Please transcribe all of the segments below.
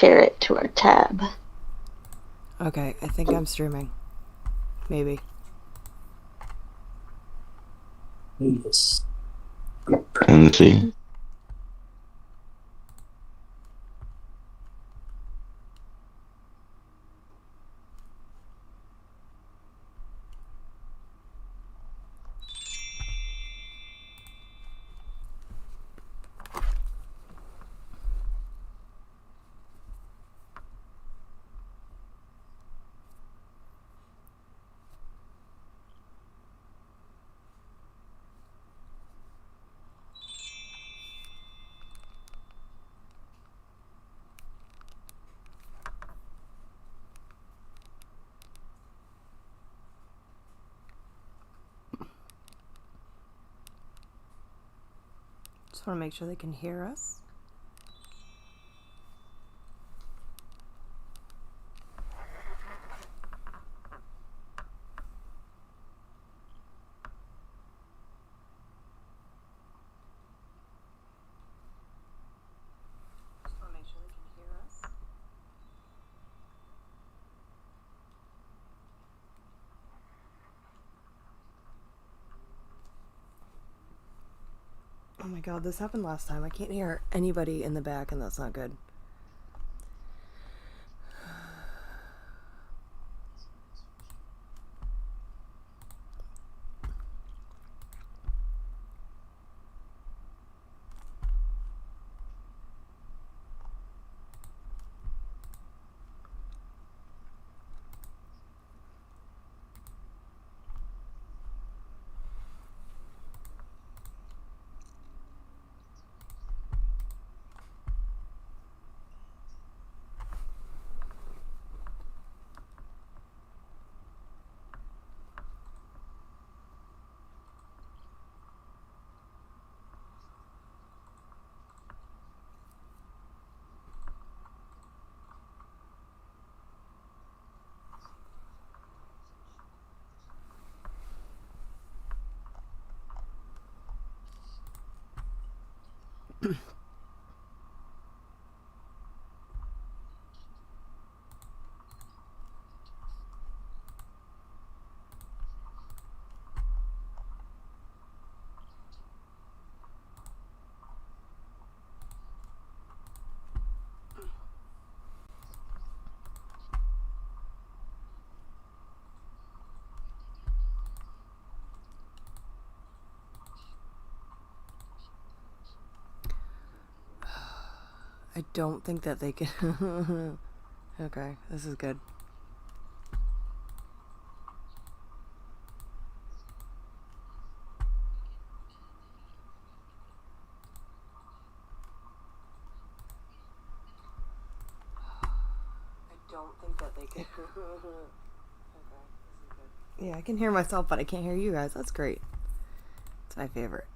share it to our tab. Okay, I think I'm streaming. Maybe. Yes. Let me see. Just want to make sure they can hear us. Oh my god, this happened last time. I can't hear anybody in the back, and that's not good. I don't think that they can. Okay, this is good. I don't think that they can. Okay, this is good. Yeah, I can hear myself, but I can't hear you guys. That's great. It's my favorite.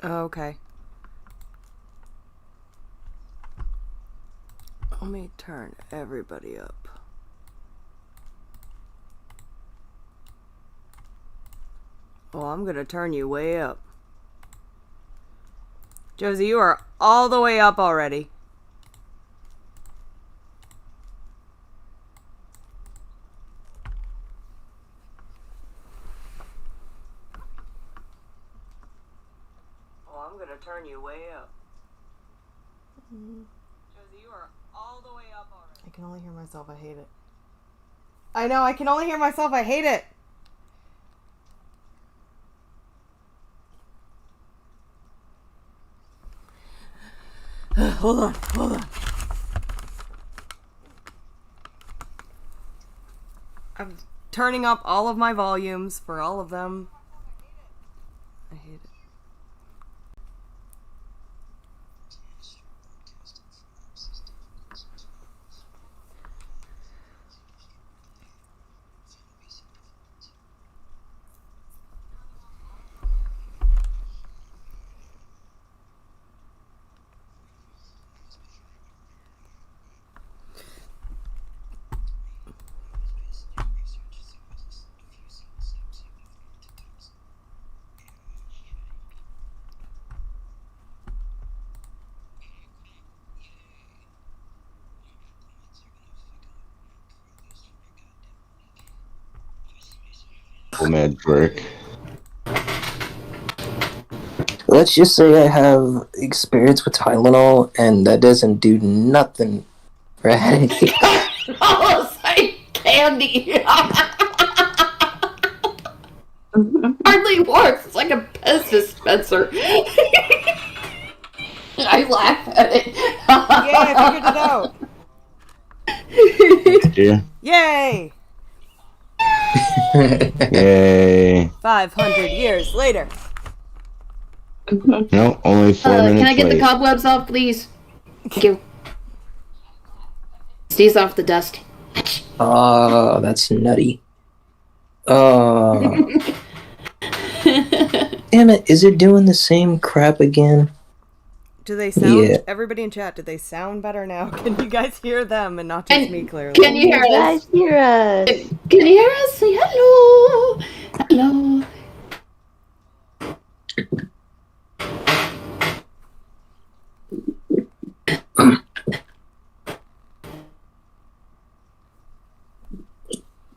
Oh, okay. Let me turn everybody up. Oh, I'm gonna turn you way up. Josie, you are all the way up already. Oh, I'm gonna turn you way up. Josie, you are all the way up already. I can only hear myself. I hate it. I know. I can only hear myself. I hate it. Hold on. I'm turning up all of my volumes for all of them. I hate it. Med work. Let's just say I have experience with Tylenol, and that doesn't do nothing for a headache. Oh, it's like candy. Hardly works. It's like a Pez dispenser. I laugh at it. Yay, I figured it out. Yeah. Yay! Yay. 500 years later. No, only 4 minutes Can I get late. the cobwebs off, please? Thank you. Sneeze off the dust. Oh, that's nutty. Oh. Damn it, is it doing the same crap again? Do they sound? Yeah. Everybody in chat, do they sound better now? Can you guys hear them and not just me clearly? Can you hear us? guys hear us? Can you hear us? Say hello. Hello.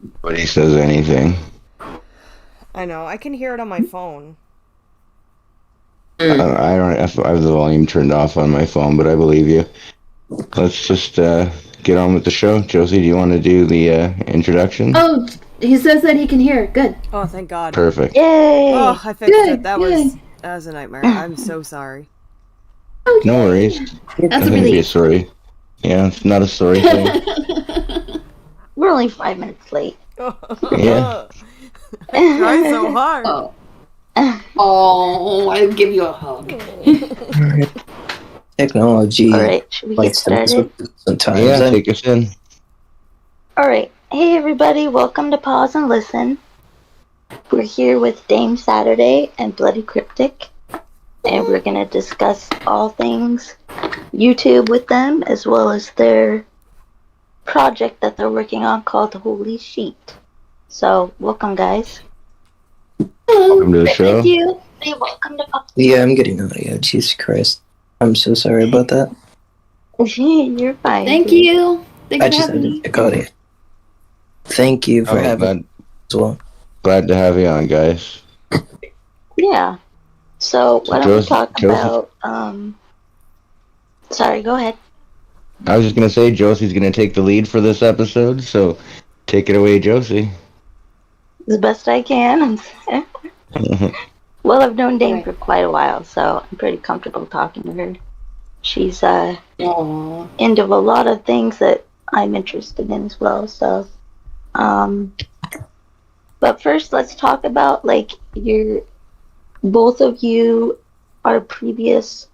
Nobody says anything. I know. I can hear it on my phone. I don't have the volume turned off on my phone, but I believe you. Let's just get on with the show. Josie, do you want to do the introduction? Oh, he says that he can hear. Good. Oh, thank God. Perfect. Yay! Oh, I fixed Good, it. That was a nightmare. I'm so sorry. Oh, No worries. That's a Nothing to be relief. sorry. Yeah, it's not a sorry thing. We're only 5 minutes late. Yeah. I tried so hard. Oh. Oh, I'll give you a hug. Technology Alright, should we get likes to mess started? with us sometimes. Yeah, take us in. Alright, hey everybody, welcome to Pause and Listen. We're here with Dame Saturday and BloodyCryptic, and we're going to discuss all things YouTube with them, as well as their project that they're working on called Holy Sheet. So, welcome guys. Welcome to the show. Thank you. Hey, welcome to Pause. Yeah, I'm getting audio. Jesus Christ. I'm so sorry about that. You're fine. Thank you. Thanks I for just having had me. to check audio. Thank you for having me as well. Glad to have you on, guys. Yeah. So why don't we Joseph- talk Joseph? about sorry, go ahead. I was just going to say, Josie's going to take the lead for this episode, so take it away, Josie. As best I can. Well, I've known Dame for quite a while, so I'm pretty comfortable talking to her. She's Aww. into a lot of things that I'm interested in as well, so but first let's talk about like both of you are previous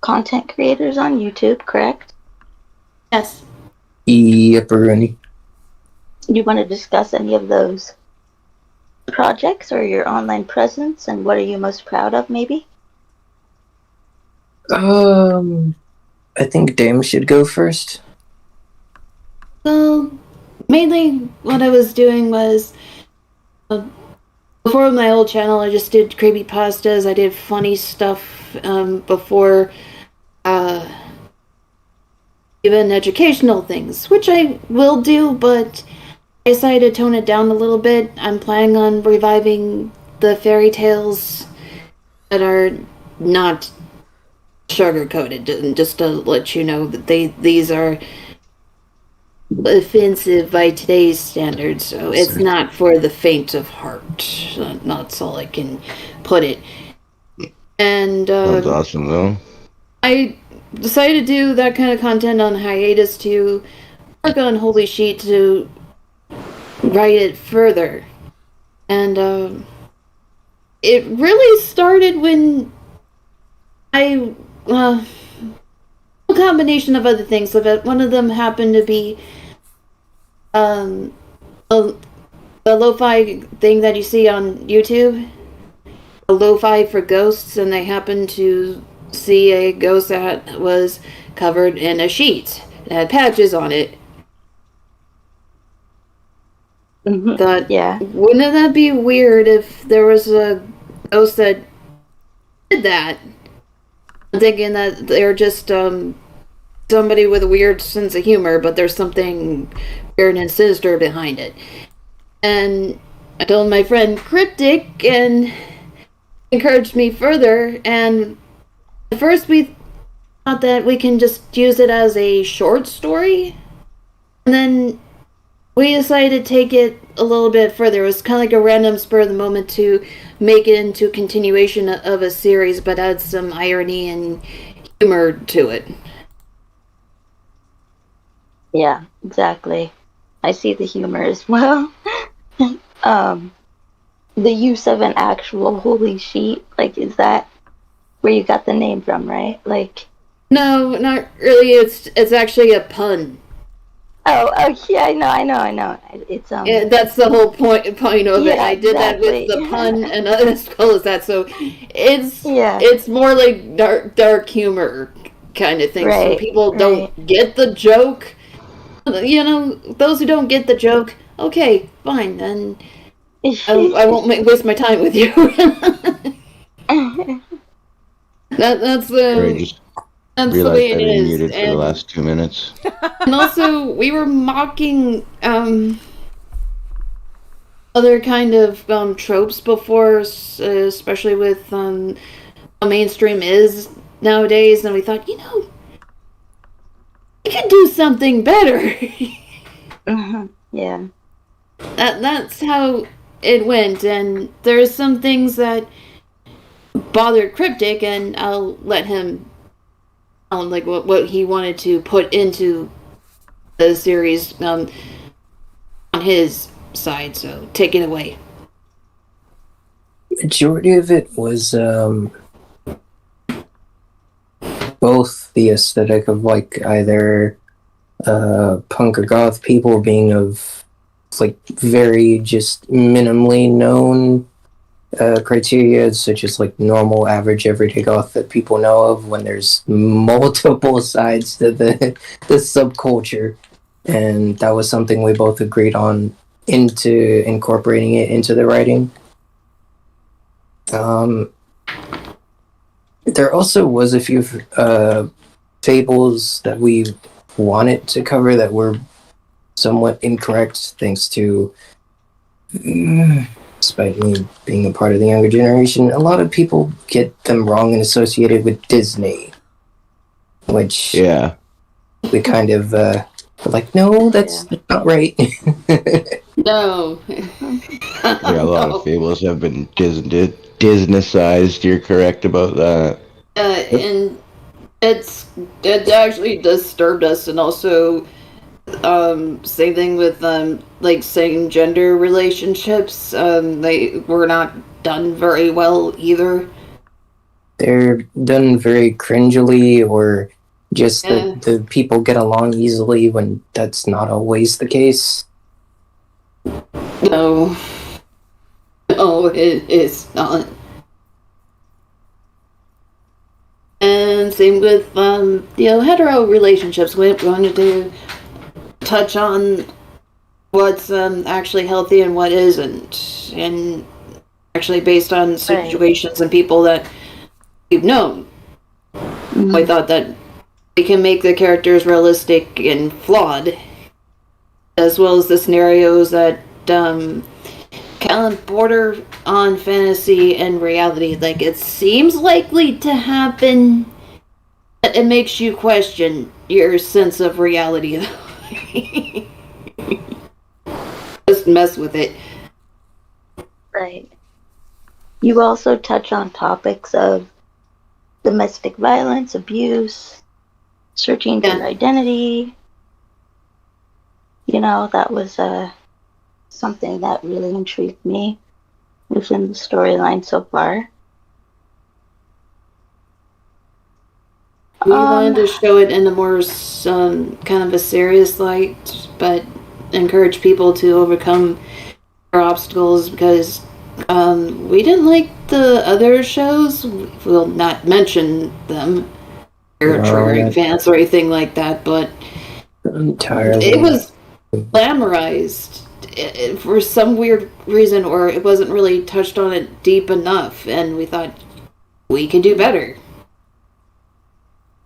content creators on YouTube, correct? Yes. Yep, Rooney. You want to discuss any of those projects or your online presence and what are you most proud of, maybe? I think Dame should go first. Well, mainly what I was doing was before my old channel, I just did creepypastas. I did funny stuff before even educational things, which I will do, but I decided to tone it down a little bit. I'm planning on reviving the fairy tales that are not sugar coated, just to let you know that these are offensive by today's standards, so it's not for the faint of heart. That's all I can put it. And Sounds awesome, though. I decided to do that kind of content on hiatus to work on Holy Sheet to write it further. And it really started when I a combination of other things. So one of them happened to be the lo-fi thing that you see on YouTube, a lo-fi for ghosts, and they happened to see a ghost that was covered in a sheet. It had patches on it. Thought, wouldn't that be weird if there was a ghost that did that? I'm thinking that they're just somebody with a weird sense of humor, but there's something weird and sinister behind it. And I told my friend Cryptic, and encouraged me further, and at first we thought that we can just use it as a short story, and then we decided to take it a little bit further. It was kind of like a random spur of the moment to make it into a continuation of a series, but add some irony and humor to it. Yeah, exactly. I see the humor as well. The use of an actual holy sheet, like, is that where you got the name from, right? Like, no, not really. It's actually a pun. Oh, yeah, I know. It's Yeah, that's the whole point of it. I did that with the exactly. pun and as well as that. So it's more like dark humor kind of thing. So Right, people don't get the joke. You know, those who don't get the joke, okay, fine, then I won't waste my time with you. That's the way it I've been is. muted for the last 2 minutes. And also, we were mocking other kind of tropes before, especially with how mainstream is nowadays, and we thought, we could do something better. Yeah. That's how it went, and there's some things that bothered Cryptic, and I'll let him like what he wanted to put into the series on his side, so take it away. Majority of it was both the aesthetic of like either punk or goth people being of like very just minimally known criteria, such as like normal, average, everyday goth that people know of, when there's multiple sides to the subculture, and that was something we both agreed on into incorporating it into the writing. There also was a few fables that we wanted to cover that were somewhat incorrect, thanks to despite me being a part of the younger generation, a lot of people get them wrong and associated with Disney, which we kind of were like, no, that's not right. No. A lot of fables have been Disney-sized. You're correct about that. And it actually disturbed us, and also same thing with like same gender relationships. They were not done very well either. They're done very cringily, or just that the people get along easily when that's not always the case. No, it is not. And and same with hetero relationships. We're going to touch on what's actually healthy and what isn't, and actually based on situations and people that we've known. I thought that we can make the characters realistic and flawed, as well as the scenarios that kind of border on fantasy and reality. Like, it seems likely to happen, but it makes you question your sense of reality. Just mess with it. Right. You also touch on topics of domestic violence, abuse, searching for identity. That was something that really intrigued me within the storyline so far. We wanted to show it in a more kind of a serious light, but encourage people to overcome their obstacles, because we didn't like the other shows. We'll not mention them. They're triggering fans or anything like that, but entirely. It was glamorized for some weird reason, or it wasn't really touched on it deep enough, and we thought we could do better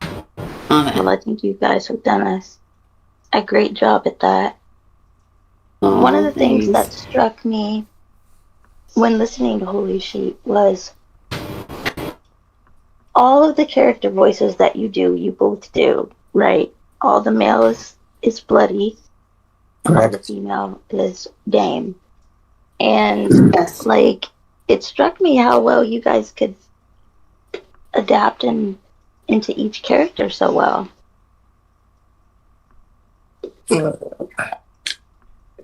on it. Well, I think you guys have done a great job at that. One of the things that struck me when listening to Holy Sheep was all of the character voices that you both do, right? All the male is Bloody, all the female is Dame. And it struck me how well you guys could adapt into each character so well.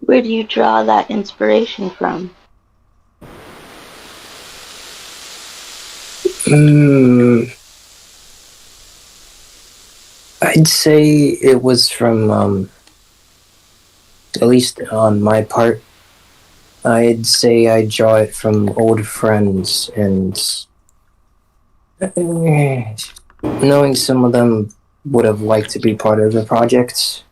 Where do you draw that inspiration from? I'd say it was from, at least on my part, I'd say I draw it from old friends, and knowing some of them would have liked to be part of the project.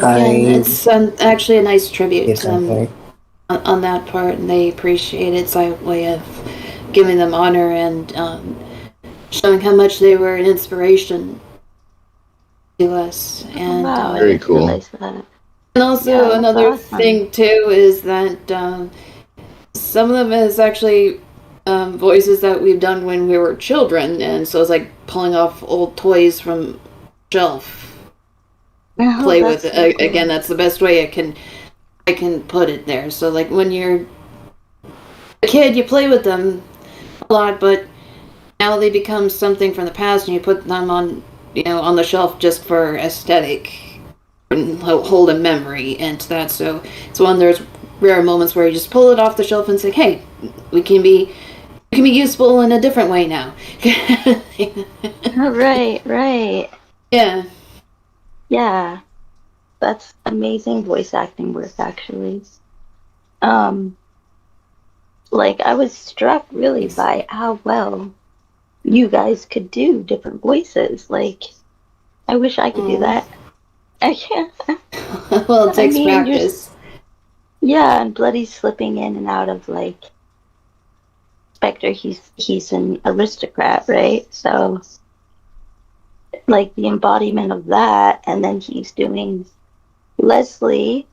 It's actually a nice tribute on that part, and they appreciate it. It's a way of giving them honor and showing how much they were an inspiration to us. And very cool. And also another thing too is that some of them is actually voices that we've done when we were children, and so it's like pulling off old toys from shelf. Play with it. Cool. Again, that's the best way I can put it there. So like when you're a kid, you play with them a lot, but now they become something from the past, and you put them on the shelf just for aesthetic and hold a memory into that. So it's one of those rare moments where you just pull it off the shelf and say, hey, we can be useful in a different way now. Right. Yeah, that's amazing voice acting work, actually. I was struck really by how well you guys could do different voices. I wish I could do that. I can't. Well, it takes practice. Yeah, and Bloody's slipping in and out of Spectre. He's an aristocrat, right? So the embodiment of that, and then he's doing Leslie,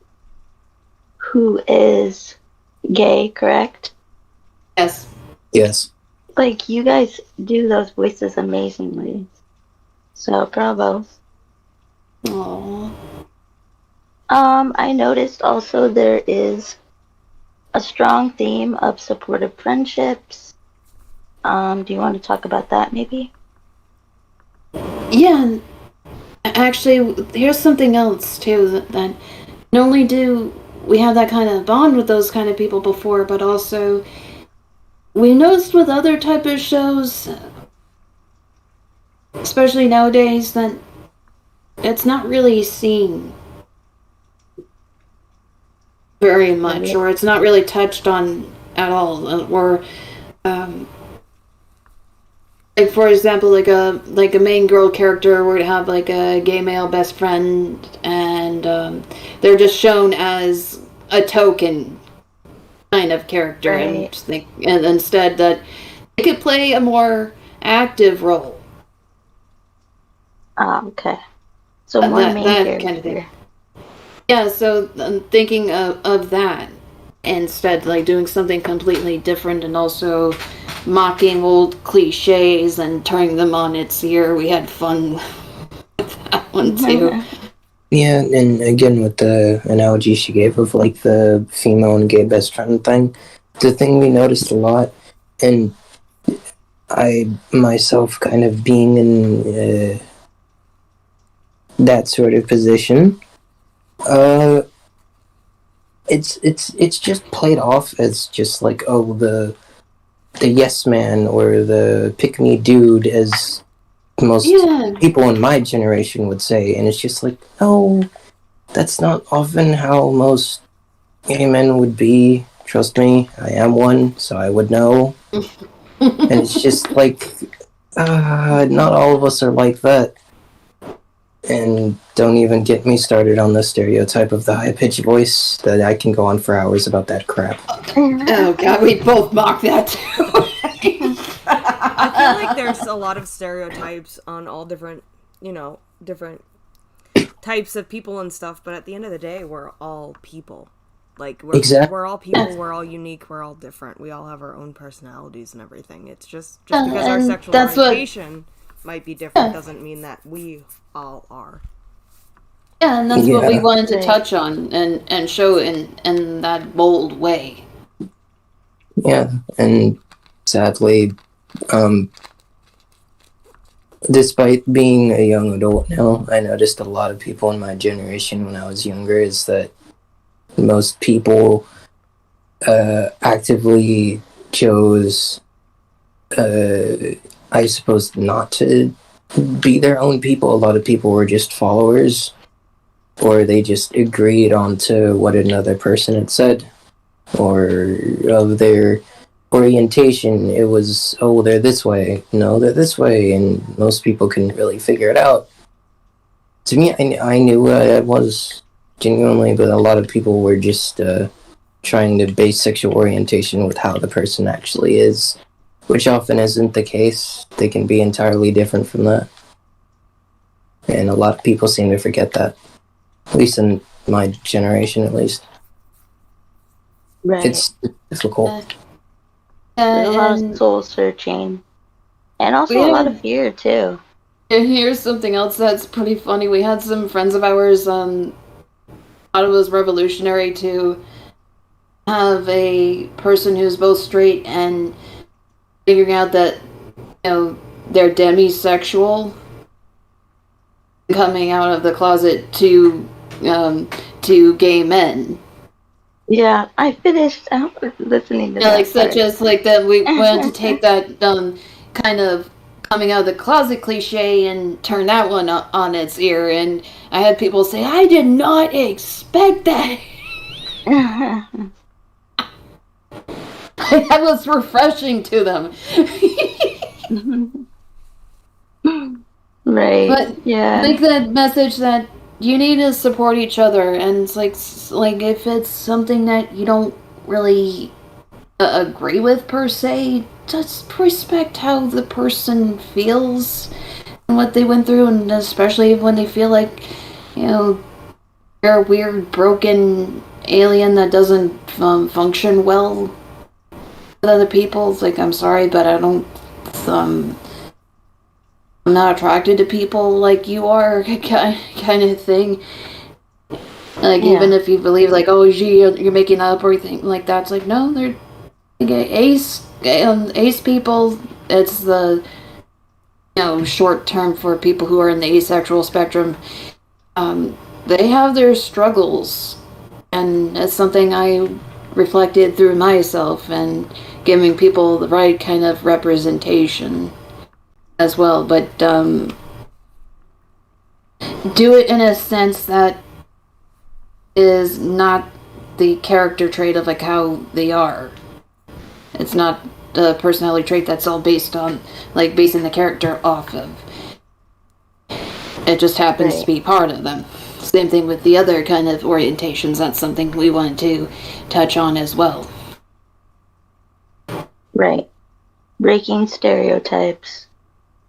who is gay, correct? Yes. You guys do those voices amazingly. So bravo. Aww. I noticed also there is a strong theme of supportive friendships. Do you want to talk about that maybe? Yeah, actually, here's something else too, that not only do we have that kind of bond with those kind of people before, but also we noticed with other type of shows, especially nowadays, that it's not really seen very much, or it's not really touched on at all, or like for example, like a main girl character would have like a gay male best friend, and they're just shown as a token kind of character, Right. and instead that they could play a more active role. Okay. So more main That kind of character. thing. Yeah, so I'm thinking of that instead, like doing something completely different and also mocking old cliches and turning them on its ear. We had fun with that one too. Yeah, and again with the analogy she gave of like the female and gay best friend thing, the thing we noticed a lot, and I myself kind of being in that sort of position, it's just played off as just like, oh, the yes man or the pick me dude, as most people in my generation would say, and it's just like, no, that's not often how most gay men would be. Trust me, I am one, so I would know. And it's just like, not all of us are like that. And don't even get me started on the stereotype of the high-pitched voice, that I can go on for hours about that crap. Oh god, we both mock that too. I feel like there's a lot of stereotypes on all different, different types of people and stuff, but at the end of the day, we're all people. Like, we're all people, we're all unique, we're all different. We all have our own personalities and everything. It's just because our sexual orientation might be different doesn't mean that we all are. Yeah, and that's what we wanted to touch on and show in that bold way. Yeah, and sadly, despite being a young adult now, I noticed a lot of people in my generation when I was younger is that most people actively chose, I suppose, not to be their own people. A lot of people were just followers, or they just agreed onto what another person had said, or of their orientation. It was, oh, they're this way, no, they're this way, and most people couldn't really figure it out. To me, I knew what I was genuinely, but a lot of people were just trying to base sexual orientation with how the person actually is, which often isn't the case. They can be entirely different from that. And a lot of people seem to forget that. At least in my generation, at least. Right. It's difficult. There's a lot of soul searching. And also a lot of fear, too. And here's something else that's pretty funny. We had some friends of ours thought it was revolutionary to have a person who's both straight and figuring out that, they're demisexual, coming out of the closet to gay men. Yeah, I finished listening to that. Like such as like that we wanted to take that kind of coming out of the closet cliche and turn that one on its ear, and I had people say, I did not expect that. That was refreshing to them. Right. But yeah. like that message that you need to support each other, and it's like if it's something that you don't really agree with per se, just respect how the person feels and what they went through, and especially when they feel like, they're a weird, broken alien that doesn't function well with other people. It's like, I'm sorry, but I'm not attracted to people like you are, kind of thing. Like, even if you believe, like, oh, you're making that up or anything like that, it's like, no, they're ace people. It's the short term for people who are in the asexual spectrum. They have their struggles, and it's something I reflected through myself, and giving people the right kind of representation as well, but do it in a sense that is not the character trait of like how they are. It's not personality trait that's all based on, like, basing the character off of. It just happens to be part of them. Same thing with the other kind of orientations. That's something we wanted to touch on as well. Right. Breaking stereotypes.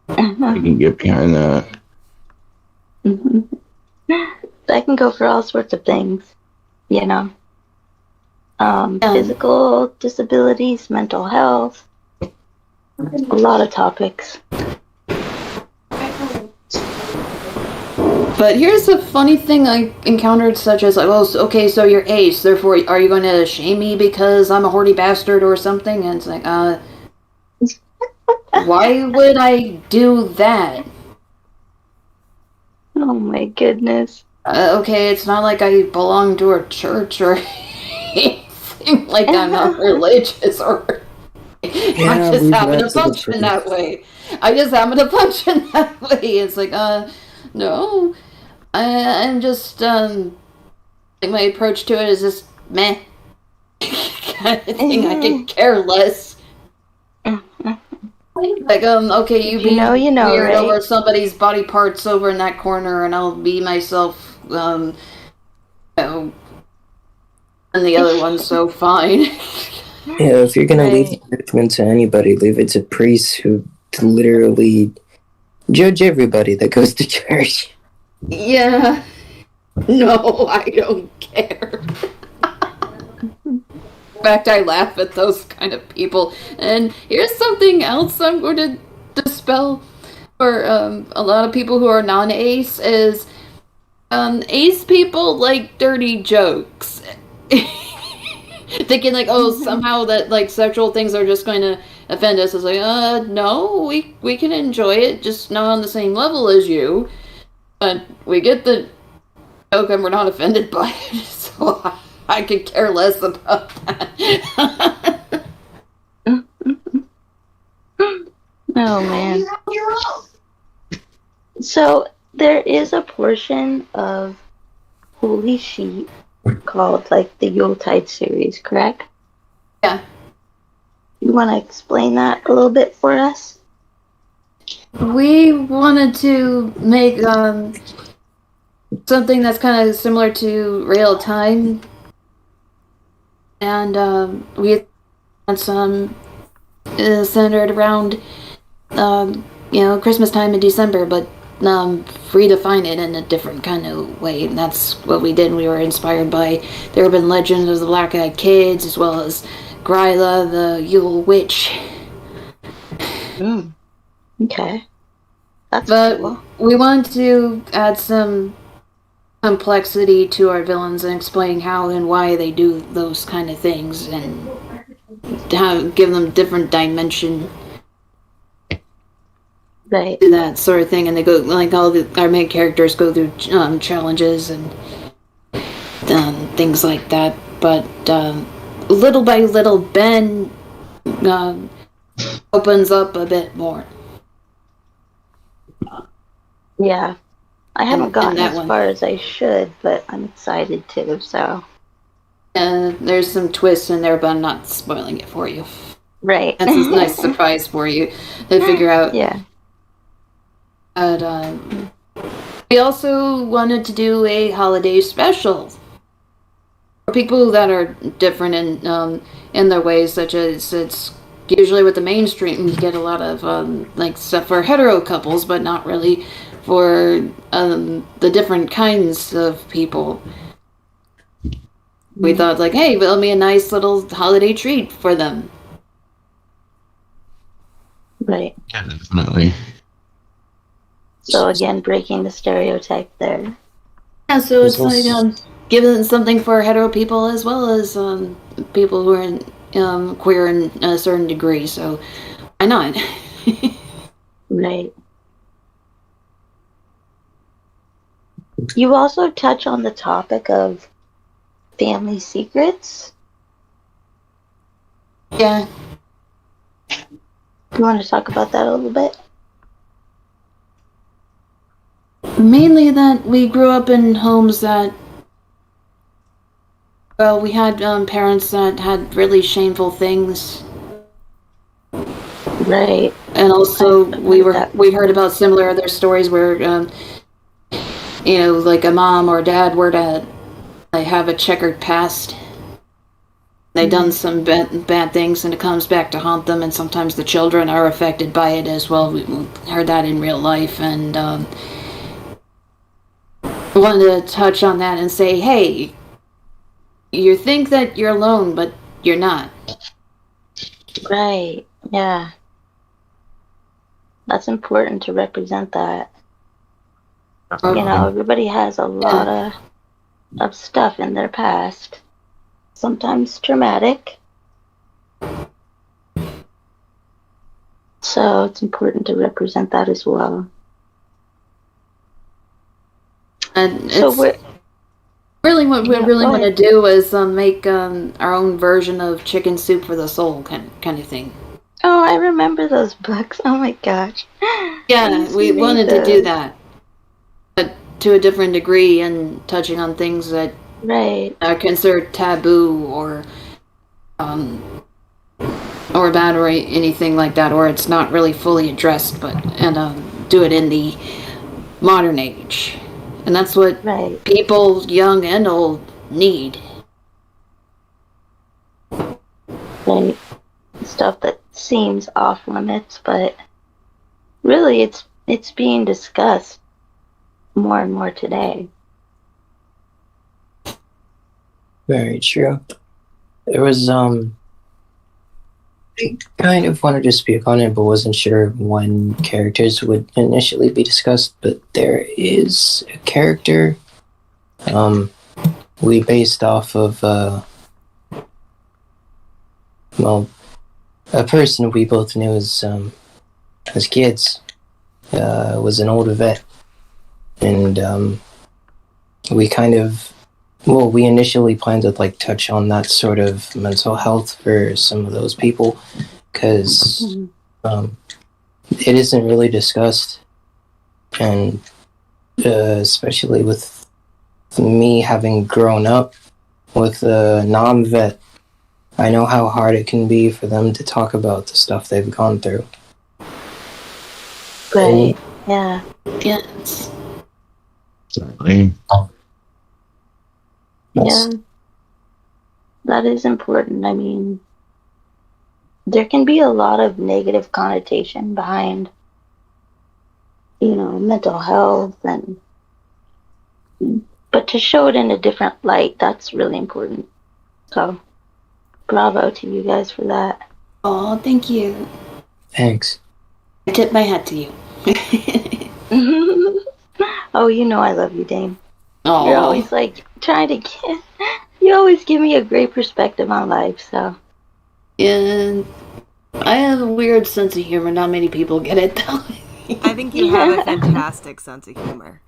You can get behind that. That can go for all sorts of things, you know. Physical disabilities, mental health, a lot of topics. But here's a funny thing I encountered, such as, like, well, okay, so you're ace, therefore, are you going to shame me because I'm a horny bastard or something? And it's like, why would I do that? Oh my goodness. Okay, it's not like I belong to a church or anything like I'm not religious or... I just happen to function that way. It's like, no. I'm just, like, my approach to it is just meh. Kind of thing. I could care less. Like, okay, you be weird right? over somebody's body parts over in that corner, and I'll be myself, and the other one's so fine. Yeah, if you're gonna leave judgment to anybody, leave it to priests who literally judge everybody that goes to church. Yeah. No, I don't care. In fact, I laugh at those kind of people. And here's something else I'm going to dispel for a lot of people who are non-ace is ace people like dirty jokes. Thinking like, oh, somehow that like sexual things are just going to offend us. It's like, no, we can enjoy it, just not on the same level as you. But we get the joke and we're not offended by it, so I could care less about that. Oh man. So there is a portion of Holy Sheep called like the Yuletide series, correct? Yeah. You want to explain that a little bit for us? We wanted to make something that's kind of similar to real time, and we had some centered around Christmas time in December, but redefine it in a different kind of way, and that's what we did. We were inspired by the urban legend of the Black-Eyed Kids, as well as Gryla, the Yule Witch. Okay. That's But cool. we wanted to add some complexity to our villains and explain how and why they do those kind of things, and give them different dimension. Right. That sort of thing, and they go like our main characters go through challenges and things like that. But little by little, Ben opens up a bit more. Yeah, I haven't gotten that as one. far as I should, but I'm excited to. So. There's some twists in there, but I'm not spoiling it for you. Right. That's a nice surprise for you to figure out. Yeah. But we also wanted to do a holiday special for people that are different in their ways, such as it's usually with the mainstream you get a lot of like stuff for hetero couples, but not really for the different kinds of people. We thought like, hey, it'll be a nice little holiday treat for them. Right. Yeah, definitely. So again, breaking the stereotype there. Yeah, so it's like giving something for hetero people as well as people who are queer in a certain degree. So why not? Right. You also touch on the topic of family secrets. Yeah. You want to talk about that a little bit? Mainly that we grew up in homes that, well, we had parents that had really shameful things Right. And also, I've heard that. we heard about similar other stories where, like a mom or dad were to have a checkered past. They done some bad things, and it comes back to haunt them. And sometimes the children are affected by it as well. We heard that in real life, and I wanted to touch on that and say, hey, you think that you're alone, but you're not. Right. Yeah. That's important to represent that. Everybody has a lot of stuff in their past. Sometimes traumatic. So it's important to represent that as well. And So it's really what we really want to do is make our own version of Chicken Soup for the Soul kind of thing. Oh, I remember those books. Oh my gosh. Yeah, we wanted to do that, but to a different degree and touching on things that are considered taboo or bad or anything like that, or it's not really fully addressed, and do it in the modern age. And that's what people, young and old, need. Right. Stuff that seems off limits, but really it's being discussed more and more today. Very true. There was I kind of wanted to speak on it, but wasn't sure when characters would initially be discussed. But there is a character we based off of a person we both knew as kids. Was an older vet, and we kind of we initially planned to touch on that sort of mental health for some of those people, because it isn't really discussed, and especially with me having grown up with a non-vet, I know how hard it can be for them to talk about the stuff they've gone through. Right. Yeah. Yes. Certainly. Yeah. That is important. I mean, there can be a lot of negative connotation behind, mental health, but to show it in a different light, that's really important. So, bravo to you guys for that. Oh, thank you. Thanks. I tip my hat to you. Oh, I love you, Dame. Oh. You're always trying to get. You always give me a great perspective on life. So. And I have a weird sense of humor. Not many people get it though. I think you have a fantastic sense of humor.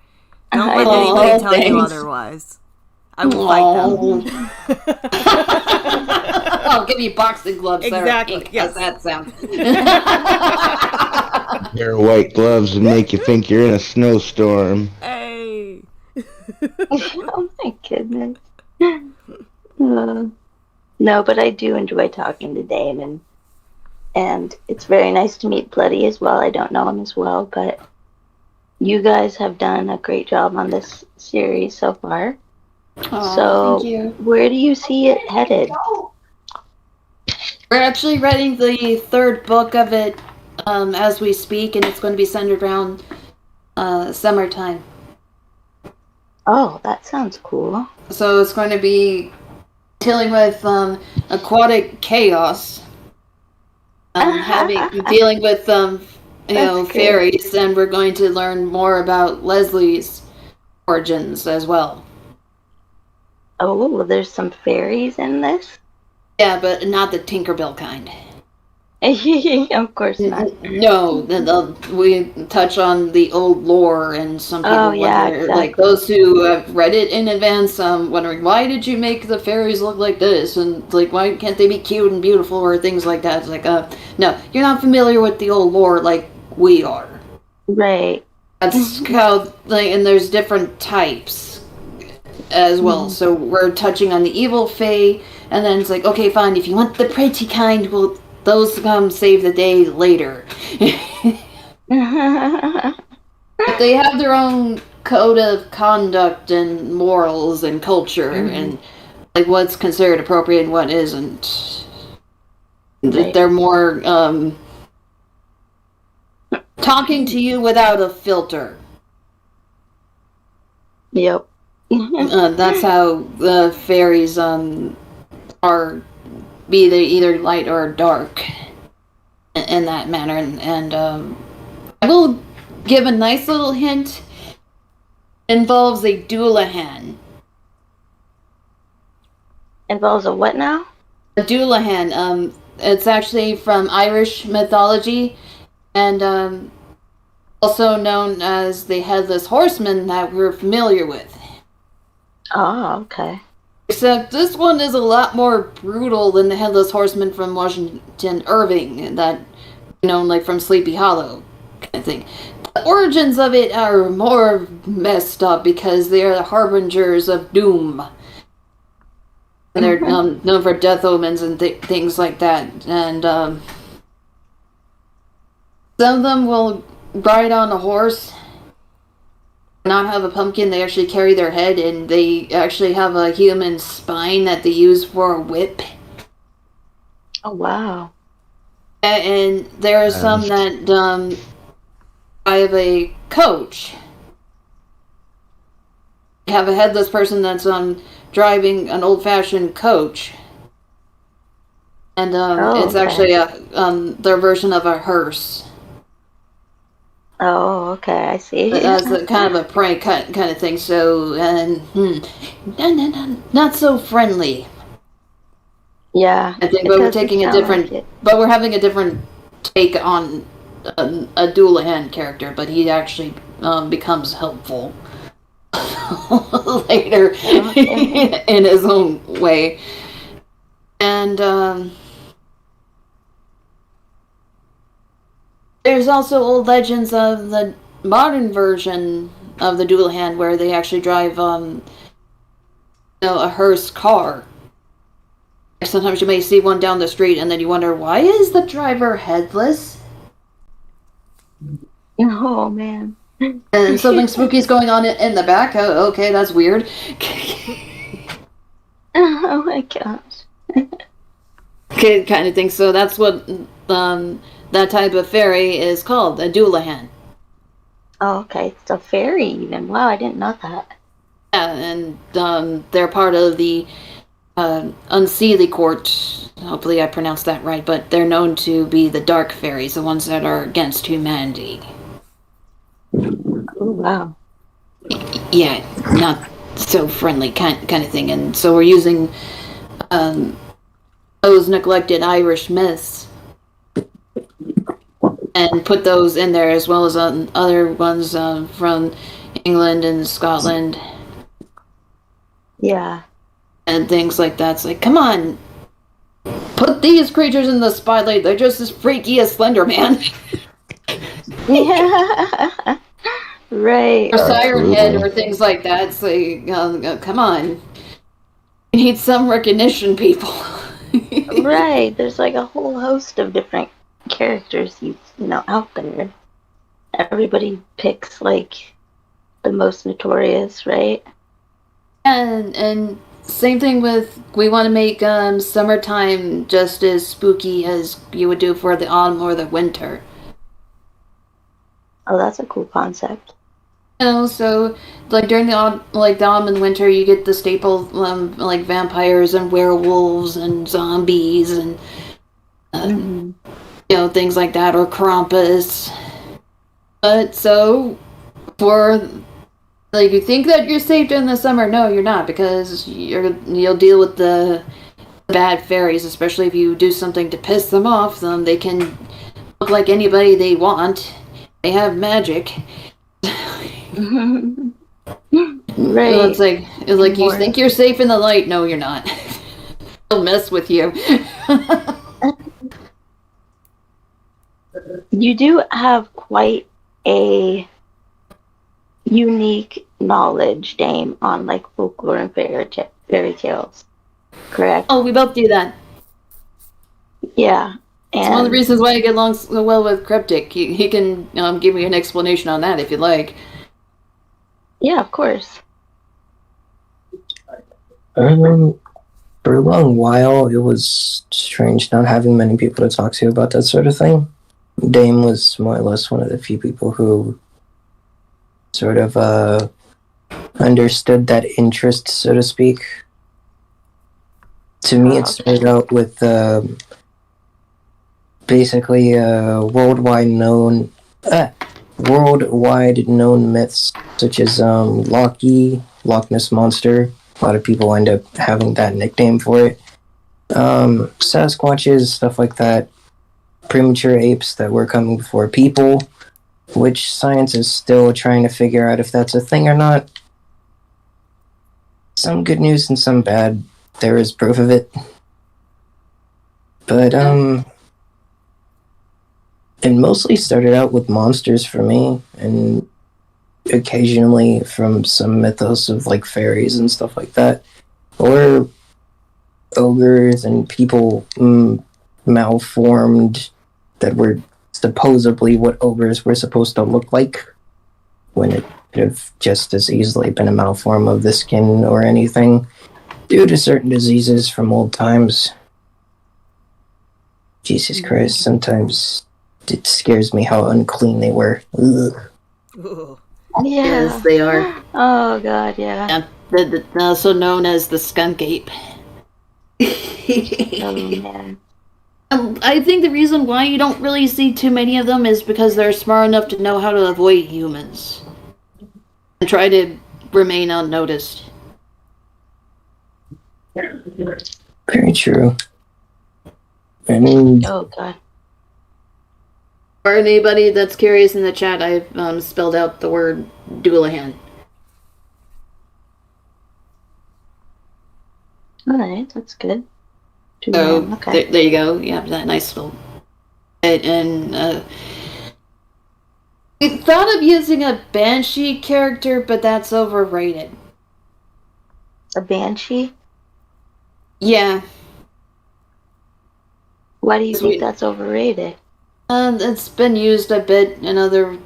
Don't let anybody tell you otherwise. I will fight them. I'll give you boxing gloves. Exactly. Yes. How's that sound? Wear white gloves and make you think you're in a snowstorm. Hey. Oh my goodness. No, but I do enjoy talking to Dame, and it's very nice to meet Bloody as well. I don't know him as well, but you guys have done a great job on this series so far. Oh, so, thank you. Where do you see it headed? We're actually writing the third book of it as we speak, and it's going to be centered around summertime. Oh, that sounds cool. So it's going to be dealing with aquatic chaos, dealing with fairies, and we're going to learn more about Leslie's origins as well. Oh, well, there's some fairies in this? Yeah, but not the Tinkerbell kind. Of course not. No, we touch on the old lore, and some people wonder, exactly. like those who have read it in advance, wondering why did you make the fairies look like this, and why can't they be cute and beautiful or things like that? It's no, you're not familiar with the old lore like we are. Right. That's how and there's different types as well. So we're touching on the evil fae, and then it's okay, fine. If you want the pretty kind, we'll those come save the day later. But they have their own code of conduct and morals and culture and like what's considered appropriate and what isn't. Right. They're more talking to you without a filter. Yep. That's how the fairies are, be they either light or dark in that manner. And I will give a nice little hint. It involves a Doulahan. Involves a what now? A Doulahan. It's actually from Irish mythology, and also known as the Headless Horseman that we're familiar with. Oh, okay. Except this one is a lot more brutal than the Headless Horseman from Washington Irving, that, you know, like from Sleepy Hollow kind of thing. The origins of it are more messed up because they are the harbingers of doom. And they're known for death omens and things like that. And some of them will ride on a horse, not have a pumpkin. They actually carry their head, and they actually have a human spine that they use for a whip. Oh, wow. And there are some that I have a coach. You have a headless person that's driving an old-fashioned coach, and it's actually their version of a hearse. Oh, okay, I see. As a kind of a prank kind of thing. So, and not so friendly. Yeah, I think, but we're taking a different. But we're having a different take on a Doulahan character. But he actually becomes helpful later in his own way, and there's also old legends of the modern version of the Doulahan where they actually drive a hearse car. Sometimes you may see one down the street and then you wonder, why is the driver headless? Oh, man. And something spooky's going on in the back. Oh, okay, that's weird. Oh my gosh. Kind of thing. So that's what that type of fairy is called, a Doulahan. Oh, okay. It's a fairy even. Wow, I didn't know that. Yeah, and they're part of the Unseelie court. Hopefully I pronounced that right, but they're known to be the dark fairies, the ones that are against humanity. Oh, wow. Yeah, not so friendly kind of thing. And so we're using those neglected Irish myths and put those in there, as well as other ones from England and Scotland. Yeah. And things like that. It's like, come on, put these creatures in the spotlight. They're just as freaky as Slender Man. Yeah. Right. Or Siren Head or things like that. It's like, come on. You need some recognition, people. Right. There's like a whole host of different characters out there. Everybody picks like the most notorious, right? And same thing with, we want to make summertime just as spooky as you would do for the autumn or the winter. Oh, that's a cool concept. You know, so like during the autumn and winter, you get the staple like vampires and werewolves and zombies and you know, things like that, or Krampus. But so for like, you think that you're safe during the summer? No, you're not, because you'll deal with the bad fairies, especially if you do something to piss them off. They can look like anybody they want. They have magic. Right. It's like you think you're safe in the light. No, you're not. They'll mess with you. You do have quite a unique knowledge, Dame, on like folklore and fairy tales, correct? Oh, we both do that. Yeah. It's one of the And reasons why I get along so well with Cryptic. He can give me an explanation on that if you'd like. yeah, of course. For a long while, it was strange not having many people to talk to about that sort of thing. Dame was more or less one of the few people who sort of understood that interest, so to speak. To me, it started out with basically worldwide known myths such as Loch Ness Monster. A lot of people end up having that nickname for it. Sasquatches, stuff like that. Premature apes that were coming before people, which science is still trying to figure out if that's a thing or not. Some good news and some bad. There is proof of it. But, it mostly started out with monsters for me, and occasionally from some mythos of, like, fairies and stuff like that. Or ogres and people malformed that were supposedly what ogres were supposed to look like, when it could have just as easily been a malform of the skin or anything, due to certain diseases from old times. Jesus Christ, sometimes it scares me how unclean they were. Ugh. Ooh. Yeah. Yes, they are. Oh god, yeah. Also known as the skunk ape. Oh man. I think the reason why you don't really see too many of them is because they're smart enough to know how to avoid humans and try to remain unnoticed. Very true. And Oh god. For anybody that's curious in the chat, I've spelled out the word Doulahan. Alright, that's good. So Okay. there you go. Yeah, that nice little. And we thought of using a Banshee character, but that's overrated. A banshee? Yeah. Why do you think that's overrated? It's been used a bit in other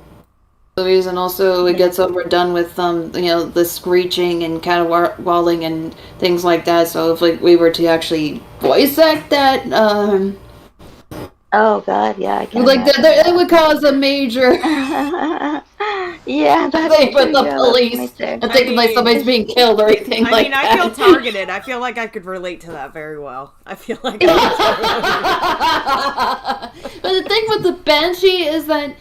movies, and also it gets overdone with the screeching and caterwauling and things like that. So if we were to actually voice act that, Oh god, yeah, I can like imagine that would cause a major yeah, that's thing with the true, yeah, police. that's right I'm there. thinking like somebody's being killed or anything I like mean, that. I feel targeted. I feel like I could relate to that very well. I feel like But the thing with the Banshee is that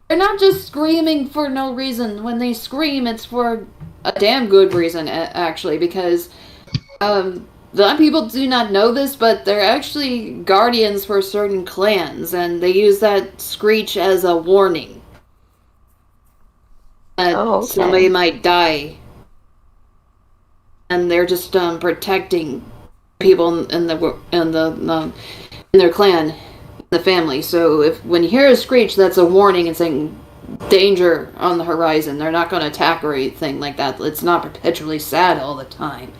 they're not just screaming for no reason. When they scream, it's for a damn good reason, actually, because a lot of people do not know this, but they're actually guardians for certain clans, and they use that screech as a warning that somebody might die. And they're just protecting people in their clan, the family. So when you hear a screech, that's a warning and saying danger on the horizon. They're not going to attack or anything like that. It's not perpetually sad all the time.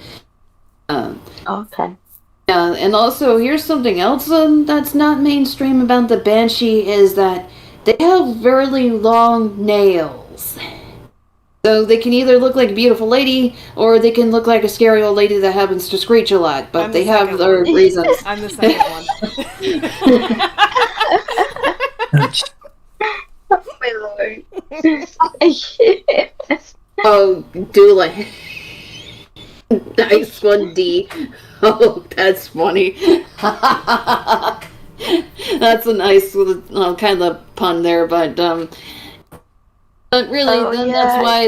Okay. And also, here's something else that's not mainstream about the Banshee is that they have very long nails. So they can either look like a beautiful lady, or they can look like a scary old lady that happens to screech a lot. But they have their reasons. I'm the second one. Oh my lord. Oh, Doula. Nice one, D. Oh, that's funny. That's a nice little kind of pun there, but really, that's why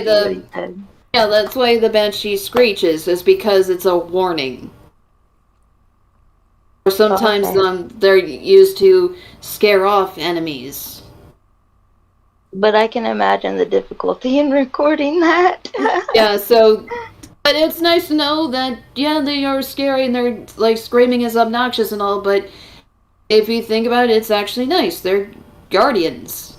that's why the Banshee screeches, is because it's a warning. Or sometimes they're used to scare off enemies. But I can imagine the difficulty in recording that. Yeah, so, but it's nice to know that, yeah, they are scary and they're, like, screaming is obnoxious and all, but if you think about it, it's actually nice. They're guardians.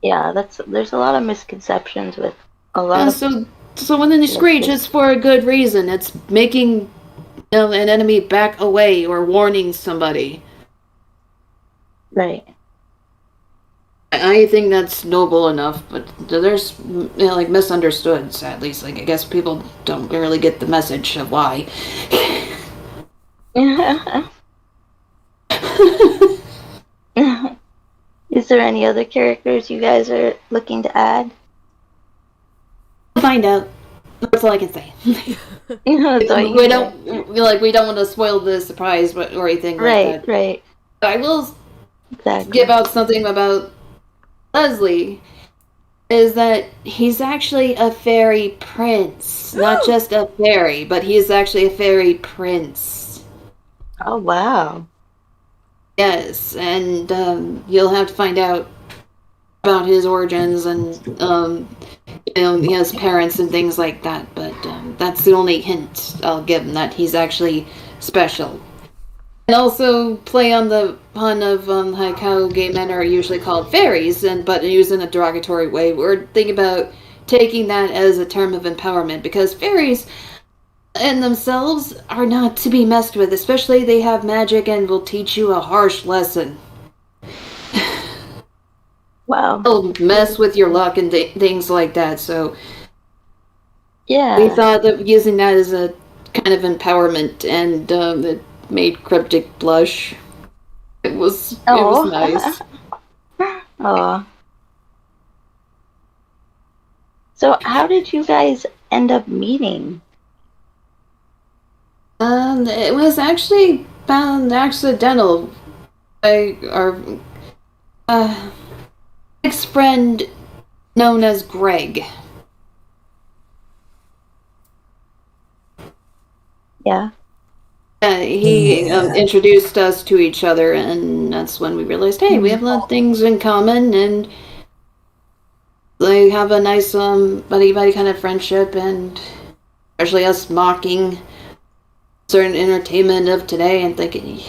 Yeah, there's a lot of misconceptions with a lot of... So when they screech, it's for a good reason. It's making an enemy back away or warning somebody. Right. I think that's noble enough, but there's like misunderstood. Sadly, so, like I guess people don't really get the message of why. Is there any other characters you guys are looking to add? Find out. That's all I can say. That's all you we can don't we don't want to spoil the surprise or anything say. like that. Right. I will Exactly. give out something about Leslie. Is that he's actually a fairy prince, not just a fairy, but he's actually a fairy prince. Oh, wow. Yes, and you'll have to find out about his origins and his parents and things like that. But that's the only hint I'll give him, that he's actually special. And also play on the pun of like how gay men are usually called fairies, but used in a derogatory way. We're thinking about taking that as a term of empowerment, because fairies in themselves are not to be messed with, especially they have magic and will teach you a harsh lesson. Wow. They'll mess with your luck and things like that, so Yeah. we thought that using that as a kind of empowerment, and it made Cryptic blush. It was nice. Aw. So, how did you guys end up meeting? It was actually found accidental by our ex-friend known as Greg. Yeah. He introduced us to each other, and that's when we realized, hey, we have a lot of things in common, and they have a nice buddy-buddy kind of friendship, and especially us mocking certain entertainment of today and thinking,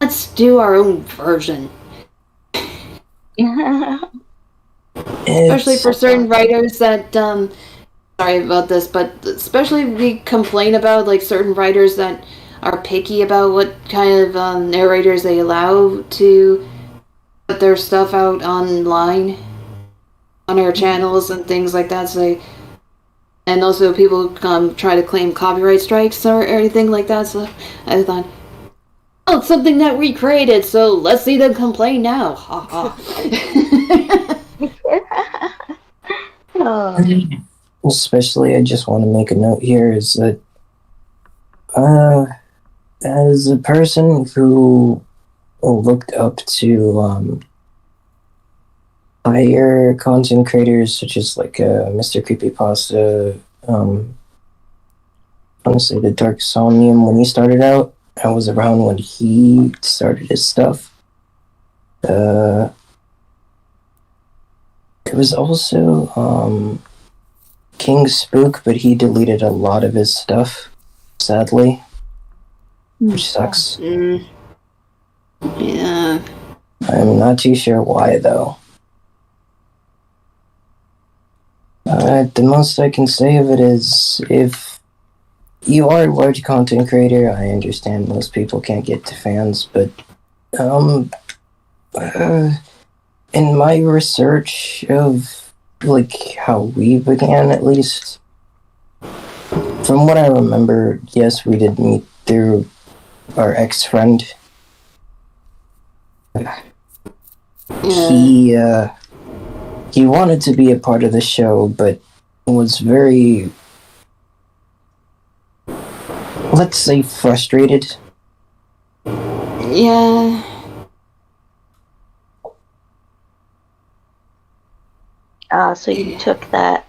let's do our own version. Especially for certain writers that, sorry about this, but especially we complain about like certain writers that are picky about what kind of narrators they allow to put their stuff out online on our channels and things like that. So and also people try to claim copyright strikes or anything like that. So I thought, oh, it's something that we created, so let's see them complain now. Ha ha. Oh. Especially, I just want to make a note here is that, as a person who looked up to higher content creators such as like Mr. Creepypasta, honestly, the Dark Somnium, when he started out, I was around when he started his stuff. There was also King Spook, but he deleted a lot of his stuff, sadly, which sucks. Yeah. I'm not too sure why, though. The most I can say of it is, if you are a large content creator, I understand most people can't get to fans, but in my research of like how we began, at least from what I remember, yes, we did meet through our ex-friend. He wanted to be a part of the show, but was very, let's say, frustrated. Yeah. So you took that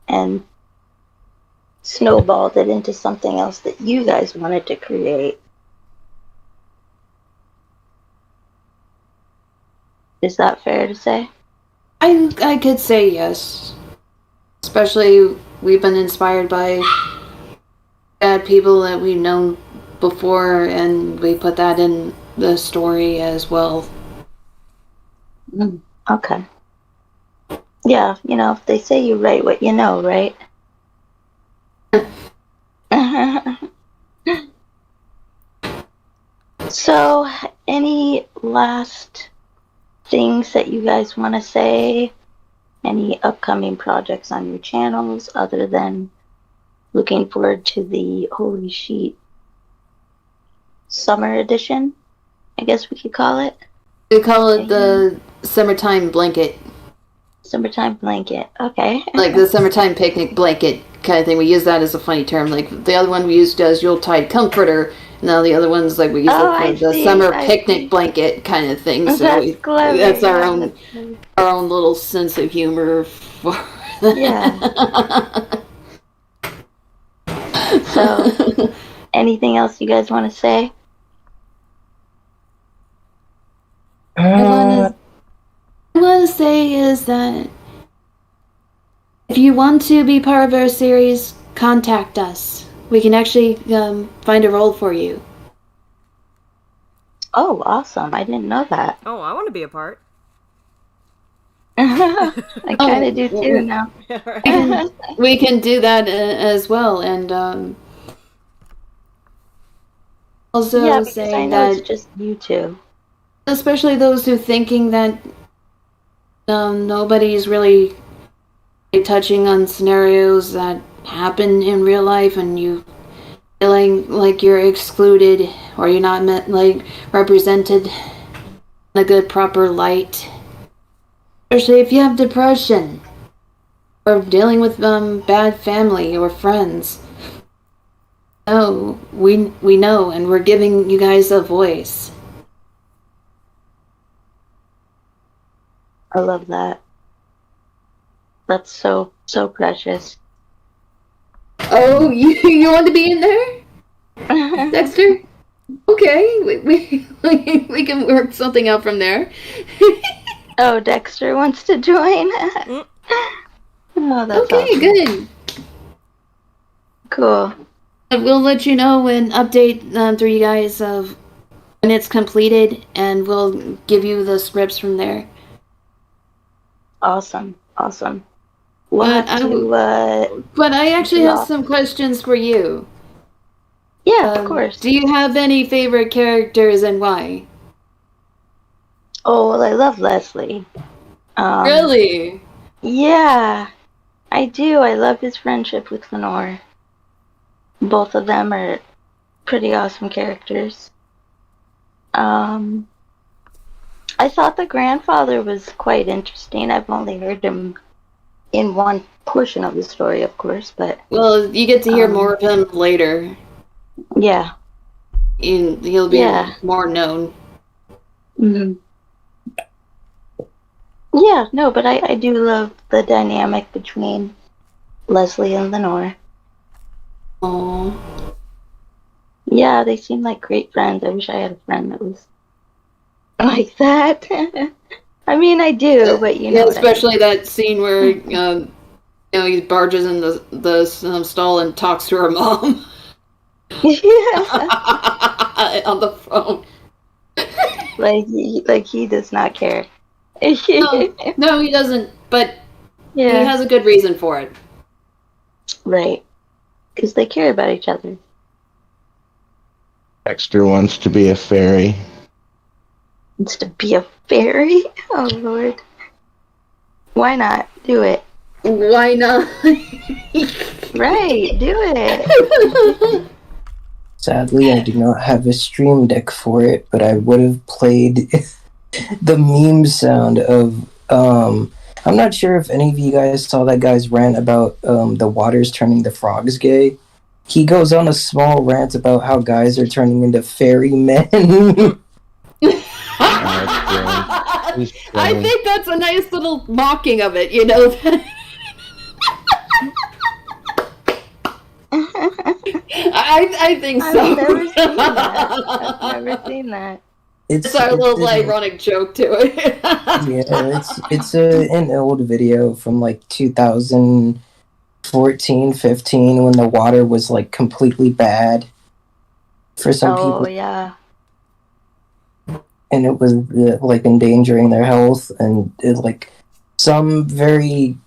and snowballed it into something else that you guys wanted to create. Is that fair to say? I could say yes. Especially, we've been inspired by bad people that we've known before, and we put that in the story as well. Okay. Yeah, if they say you write what you know, right? So, any last things that you guys want to say? Any upcoming projects on your channels other than looking forward to the Holy Sheet Summer Edition? I guess we could call it. We call it the summertime blanket. Summertime blanket. Okay. Like the summertime picnic blanket kind of thing. We use that as a funny term. Like the other one we used as Yuletide comforter. Now the other one's like we use it for the summer picnic blanket kind of thing. So That's clever. that's our own little sense of humor for that. Yeah. So, anything else you guys want to say? I want to say is that if you want to be part of our series, contact us. We can actually find a role for you. Oh, awesome. I didn't know that. Oh, I want to be a part. I kind of do too now. We can do that as well. And also Yeah, because saying I know that it's just you two. especially those who thinking that nobody's really touching on scenarios that happen in real life and you feeling like you're excluded or you're not represented in a good proper light, especially if you have depression or dealing with bad family or friends. No, we know, and we're giving you guys a voice. I love that. That's so precious. Oh, you want to be in there, Dexter? Okay, we can work something out from there. Oh, Dexter wants to join. Oh, that's Okay, awesome. good. Cool. We'll let you know and update through you guys of when it's completed, and we'll give you the scripts from there. Awesome. We'll have to, But I actually yeah. have some questions for you. Yeah, of course. Do you have any favorite characters and why? Oh, well, I love Leslie. Really? Yeah, I do. I love his friendship with Lenore. Both of them are pretty awesome characters. I thought the grandfather was quite interesting. I've only heard him in one portion of the story, of course, but Well, you get to hear more of him later. yeah. He'll be more known. Mm-hmm. Yeah, no, but I do love the dynamic between Leslie and Lenore. Aww. Yeah, they seem like great friends. I wish I had a friend that was like that. I mean, I do, but you know. Yeah, especially that scene where he barges in the stall and talks to her mom. Yeah. On the phone. Like he does not care. No, he doesn't. But Yeah. he has a good reason for it. Right. Because they care about each other. Dexter wants to be a fairy. Wants to be a fairy? Oh, Lord. Why not? Do it. Why not? Right, do it. Sadly, I do not have a stream deck for it, but I would have played the meme sound of I'm not sure if any of you guys saw that guy's rant about the waters turning the frogs gay. He goes on a small rant about how guys are turning into fairy men. I think that's a nice little mocking of it, you know. I think so. I've never seen that. I've never seen that. It's our little ironic joke to it. Yeah, it's an old video from like 2014, 15 when the water was like completely bad for some people. Oh, yeah. And it was like endangering their health, and it, like some very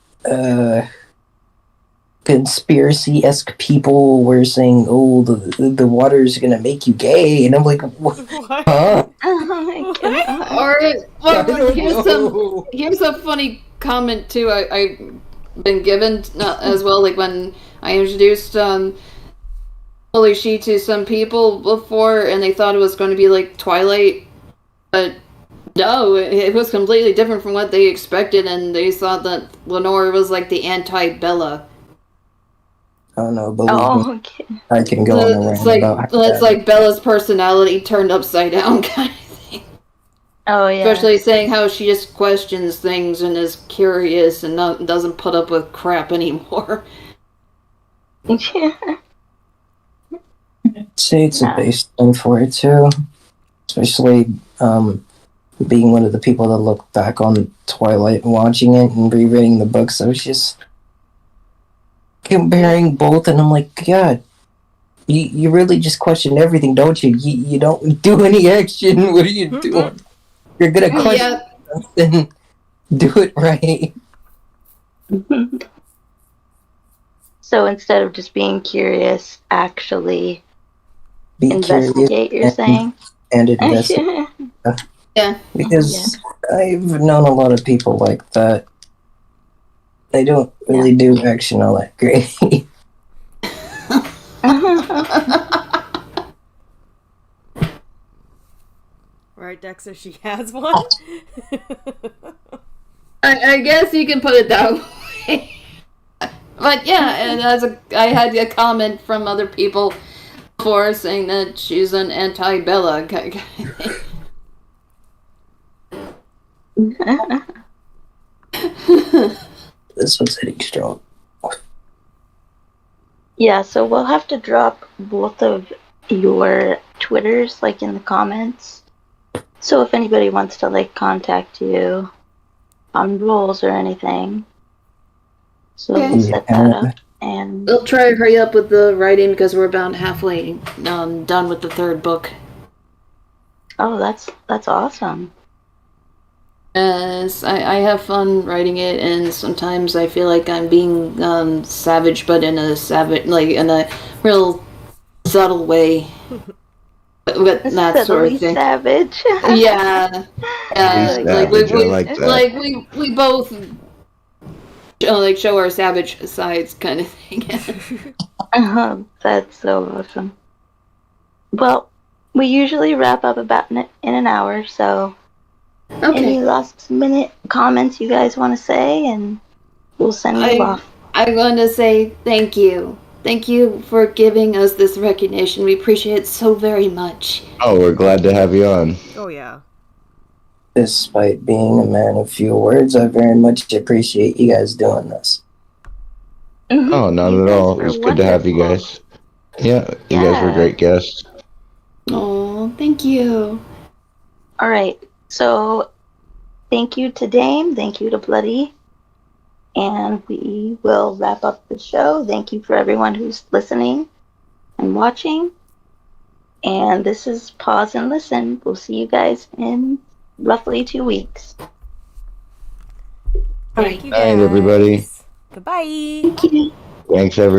conspiracy-esque people were saying, "Oh, the water's gonna make you gay," and I'm like, "What? What? Huh?" Oh my god. Here's a funny comment too. I've been given as well. Like when I introduced Holy She to some people before, and they thought it was going to be like Twilight, but no, it was completely different from what they expected, and they thought that Lenore was like the anti-Bella. Oh no, believe me, Oh, okay. I can go on a It's rant about how it's like Bella's personality turned upside down kind of thing. Oh yeah. Especially saying how she just questions things and is curious and doesn't put up with crap anymore. Yeah. say it's a base thing for it too, especially being one of the people that look back on Twilight and watching it and rereading the books. I was just comparing both, and I'm like, God, you really just question everything, don't you? You don't do any action. What are you doing? You're gonna question something. Do it right. So instead of just being curious, actually Be investigate, curious you're saying? and investigate. Yeah. Because I've known a lot of people like that. They don't really do action all that great. Right, Dexter, she has one. I guess you can put it that way. But yeah, and I had a comment from other people before saying that she's an anti-Bella kind of thing. This one's hitting strong. Yeah, so we'll have to drop both of your Twitters, like, in the comments. So if anybody wants to, like, contact you on rules or anything. So we'll set that up. And we'll try to hurry up with the writing because we're about halfway done with the third book. Oh, that's awesome. Yes, I have fun writing it, and sometimes I feel like I'm being savage, but in a real subtle way. With that sort of thing. Savage. Yeah, we both show our savage sides, kind of thing. That's so awesome. Well, we usually wrap up about in an hour, so any last minute comments you guys want to say, and we'll send you off. I'm going to say thank you. Thank you for giving us this recognition. We appreciate it so very much. Oh, we're glad to have you on. Oh, yeah. Despite being a man of few words, I very much appreciate you guys doing this. Oh, not at all. It was good to have you guys. Yeah, you guys were great guests. Oh, thank you. All right. So, thank you to Dame. Thank you to Bloody. And we will wrap up the show. Thank you for everyone who's listening and watching. And this is Pause and Listen. We'll see you guys in roughly 2 weeks. Thank you, guys. Night, everybody. Goodbye. Thank you. Thanks, everyone.